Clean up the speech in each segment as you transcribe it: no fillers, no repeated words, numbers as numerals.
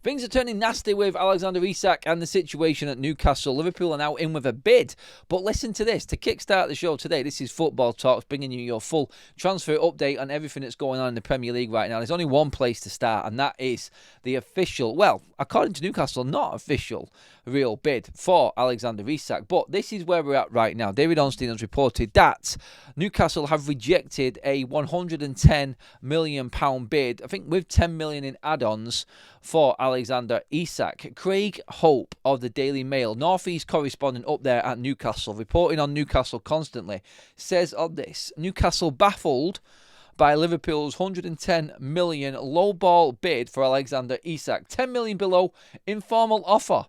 Things are turning nasty with Alexander Isak and the situation at Newcastle. Liverpool are now in with a bid. But listen to this. To kickstart the show today, this is Football Talks, bringing you your full transfer update on everything that's going on in the Premier League right now. There's only one place to start, and that is the official, well, according to Newcastle, not official real bid for Alexander Isak. But this is where we're at right now. David Ornstein has reported that Newcastle have rejected a £110 million bid, I think with $10 million in add-ons, for Alexander Isak. Craig Hope of the Daily Mail, North East correspondent up there at Newcastle, reporting on Newcastle constantly, says on this: Newcastle baffled by Liverpool's £110 million lowball bid for Alexander Isak. $10 million below informal offer.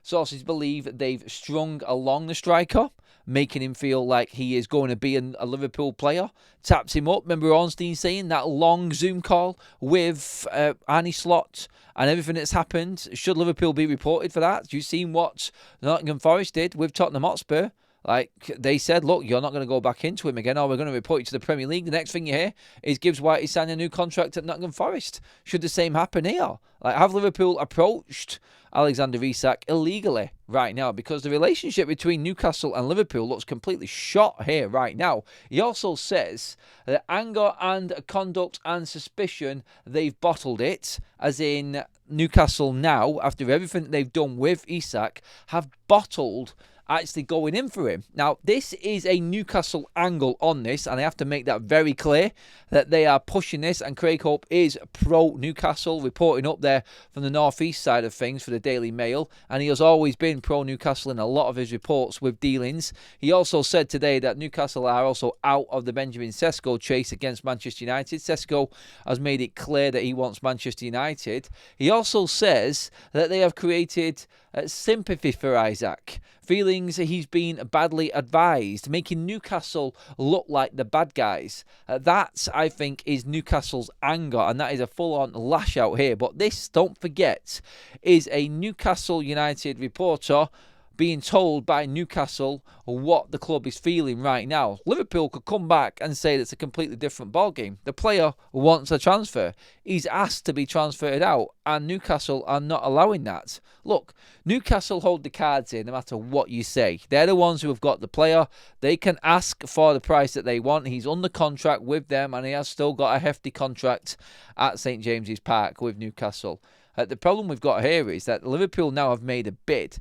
Sources believe they've strung along the striker, making him feel like he is going to be a Liverpool player. Taps him up. Remember Ornstein saying that long Zoom call with Arne Slot and everything that's happened? Should Liverpool be reported for that? You've seen what Nottingham Forest did with Tottenham Hotspur. Like, they said, look, you're not going to go back into him again, or we're going to report you to the Premier League. The next thing you hear is Gibbs White is signing a new contract at Nottingham Forest. Should the same happen here? Like, have Liverpool approached Alexander Isak illegally right now? Because the relationship between Newcastle and Liverpool looks completely shot here right now. He also says that anger and conduct and suspicion, they've bottled it, as in Newcastle now, after everything they've done with Isak, have bottled actually going in for him. Now, this is a Newcastle angle on this, and I have to make that very clear that they are pushing this, and Craig Hope is pro-Newcastle, reporting up there from the northeast side of things for the Daily Mail, and he has always been pro-Newcastle in a lot of his reports with dealings. He also said today that Newcastle are also out of the Benjamin Sesko chase against Manchester United. Sesko has made it clear that he wants Manchester United. He also says that they have created sympathy for Isak, feelings he's been badly advised, making Newcastle look like the bad guys. That, I think, is Newcastle's anger, and that is a full-on lash out here. But this, don't forget, is a Newcastle United reporter being told by Newcastle what the club is feeling right now. Liverpool could come back and say it's a completely different ballgame. The player wants a transfer. He's asked to be transferred out, and Newcastle are not allowing that. Look, Newcastle hold the cards here no matter what you say. They're the ones who have got the player. They can ask for the price that they want. He's under contract with them, and he has still got a hefty contract at St James's Park with Newcastle. The problem we've got here is that Liverpool now have made a bid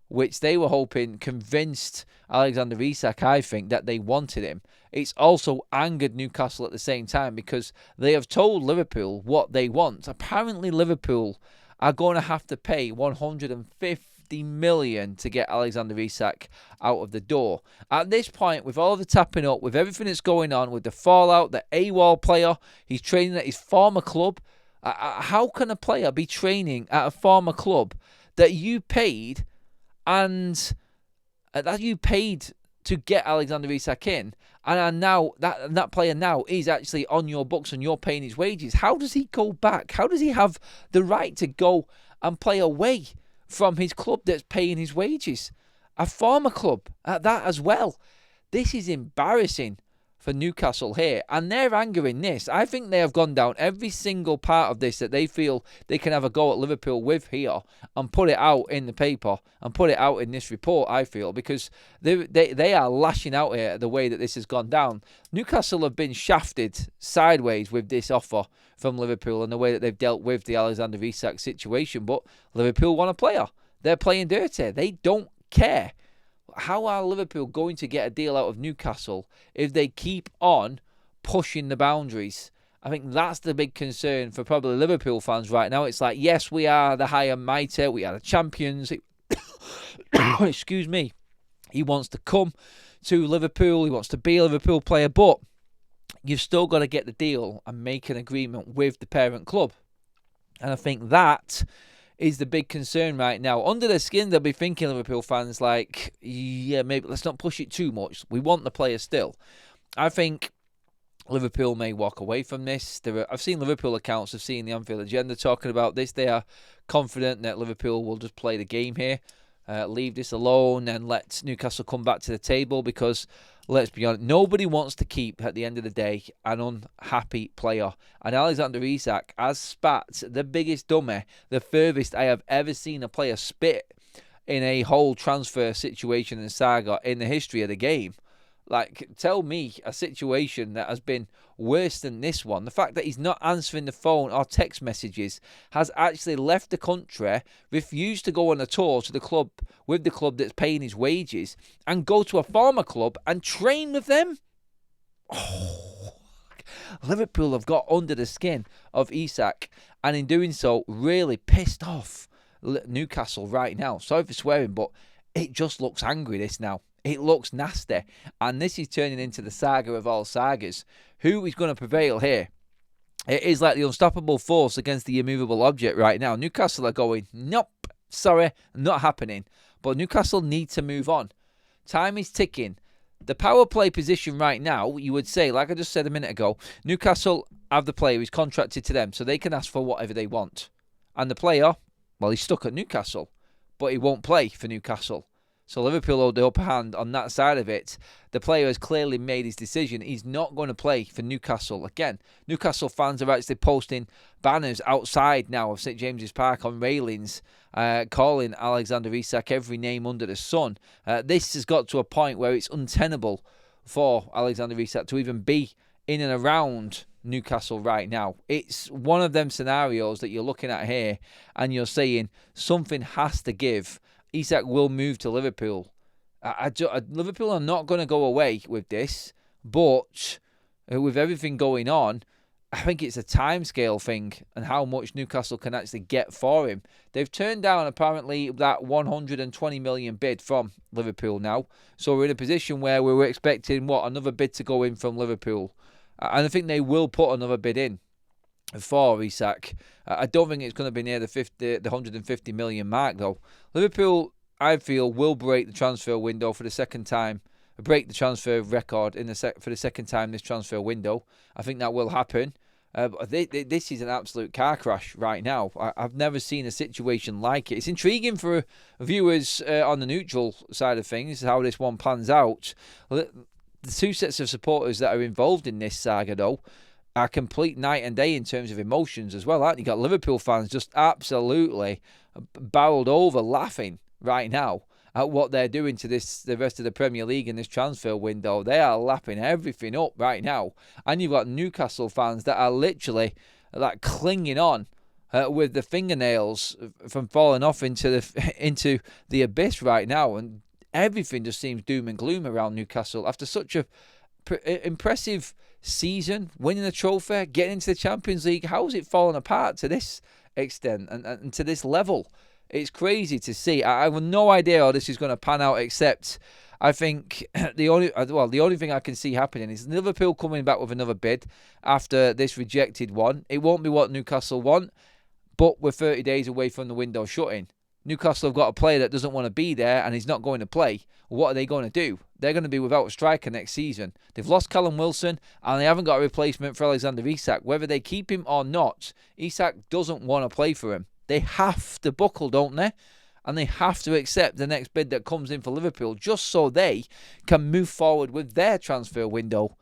which they were hoping convinced Alexander Isak, I think, that they wanted him. It's also angered Newcastle at the same time because they have told Liverpool what they want. Apparently Liverpool are going to have to pay $150 million to get Alexander Isak out of the door. At this point, with all the tapping up, with everything that's going on, with the fallout, the AWOL player, he's training at his former club. How can a player be training at a former club that you paid and that you paid to get Alexander Isak in, and now that player now is actually on your books and you're paying his wages? How does he go back? How does he have the right to go and play away from his club that's paying his wages? A former club at that as well. This is embarrassing for Newcastle here, and they're angering this. I think they have gone down every single part of this that they feel they can have a go at Liverpool with here and put it out in the paper and put it out in this report, I feel, because they are lashing out here at the way that this has gone down. Newcastle have been shafted sideways with this offer from Liverpool and the way that they've dealt with the Alexander Isak situation, but Liverpool want a player. They're playing dirty. They don't care. How are Liverpool going to get a deal out of Newcastle if they keep on pushing the boundaries? I think that's the big concern for probably Liverpool fans right now. It's like, yes, we are the high and mighty. We are the champions. Excuse me. He wants to come to Liverpool. He wants to be a Liverpool player. But you've still got to get the deal and make an agreement with the parent club. And I think that is the big concern right now. Under their skin, they'll be thinking, Liverpool fans, like, yeah, maybe let's not push it too much. We want the player still. I think Liverpool may walk away from this. I've seen Liverpool accounts of seeing the Anfield Agenda talking about this. They are confident that Liverpool will just play the game here, leave this alone and let Newcastle come back to the table, because let's be honest, nobody wants to keep, at the end of the day, an unhappy player. And Alexander Isak has spat the biggest dummy, the furthest I have ever seen a player spit in a whole transfer situation and saga in the history of the game. Like, tell me a situation that has been worse than this one. The fact that he's not answering the phone or text messages, has actually left the country, refused to go on a tour to the club with the club that's paying his wages, and go to a former club and train with them. Oh, Liverpool have got under the skin of Isak, and in doing so, really pissed off Newcastle right now. Sorry for swearing, but it just looks angry, this now. It looks nasty. And this is turning into the saga of all sagas. Who is going to prevail here? It is like the unstoppable force against the immovable object right now. Newcastle are going, nope, sorry, not happening. But Newcastle need to move on. Time is ticking. The power play position right now, you would say, like I just said a minute ago, Newcastle have the player who's contracted to them, so they can ask for whatever they want. And the player, well, he's stuck at Newcastle, but he won't play for Newcastle. So Liverpool hold the upper hand on that side of it. The player has clearly made his decision. He's not going to play for Newcastle again. Newcastle fans are actually posting banners outside now of St James's Park on railings, calling Alexander Isak every name under the sun. This has got to a point where it's untenable for Alexander Isak to even be in and around Newcastle right now. It's one of them scenarios that you're looking at here and you're saying something has to give. Isak will move to Liverpool. Liverpool are not going to go away with this, but with everything going on, I think it's a timescale thing and how much Newcastle can actually get for him. They've turned down apparently that 120 million bid from Liverpool now, so we're in a position where we were expecting another bid to go in from Liverpool, and I think they will put another bid in for Isak. I don't think it's going to be near the 150 million mark though. Liverpool, I feel, will break the transfer window for the second time, break the transfer record for the second time this transfer window. I think that will happen. This is an absolute car crash right now. I've never seen a situation like it. It's intriguing for viewers on the neutral side of things how this one pans out. The two sets of supporters that are involved in this saga though are complete night and day in terms of emotions as well, aren't you? Got Liverpool fans just absolutely barreled over laughing right now at what they're doing to the rest of the Premier League in this transfer window. They are lapping everything up right now. And you've got Newcastle fans that are literally like clinging on with the fingernails from falling off into the abyss right now. And everything just seems doom and gloom around Newcastle after such a impressive season, winning a trophy, getting into the Champions League. How is it falling apart to this extent and to this level? It's crazy to see. I have no idea how this is going to pan out, except I think the only thing I can see happening is Liverpool coming back with another bid after this rejected one. It won't be what Newcastle want, but we're 30 days away from the window shutting. Newcastle have got a player that doesn't want to be there and he's not going to play. What are they going to do? They're going to be without a striker next season. They've lost Callum Wilson and they haven't got a replacement for Alexander Isak. Whether they keep him or not, Isak doesn't want to play for him. They have to buckle, don't they? And they have to accept the next bid that comes in for Liverpool just so they can move forward with their transfer window.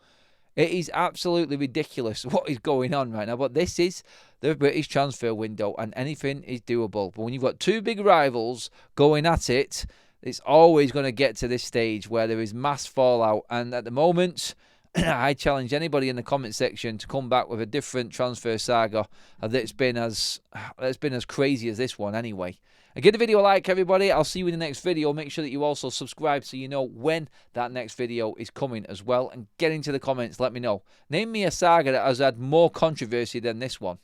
It is absolutely ridiculous what is going on right now. But this is the British transfer window and anything is doable. But when you've got two big rivals going at it, it's always going to get to this stage where there is mass fallout. And at the moment, I challenge anybody in the comment section to come back with a different transfer saga that's been as crazy as this one anyway. Give the video a like, everybody. I'll see you in the next video. Make sure that you also subscribe so you know when that next video is coming as well. And get into the comments. Let me know. Name me a saga that has had more controversy than this one.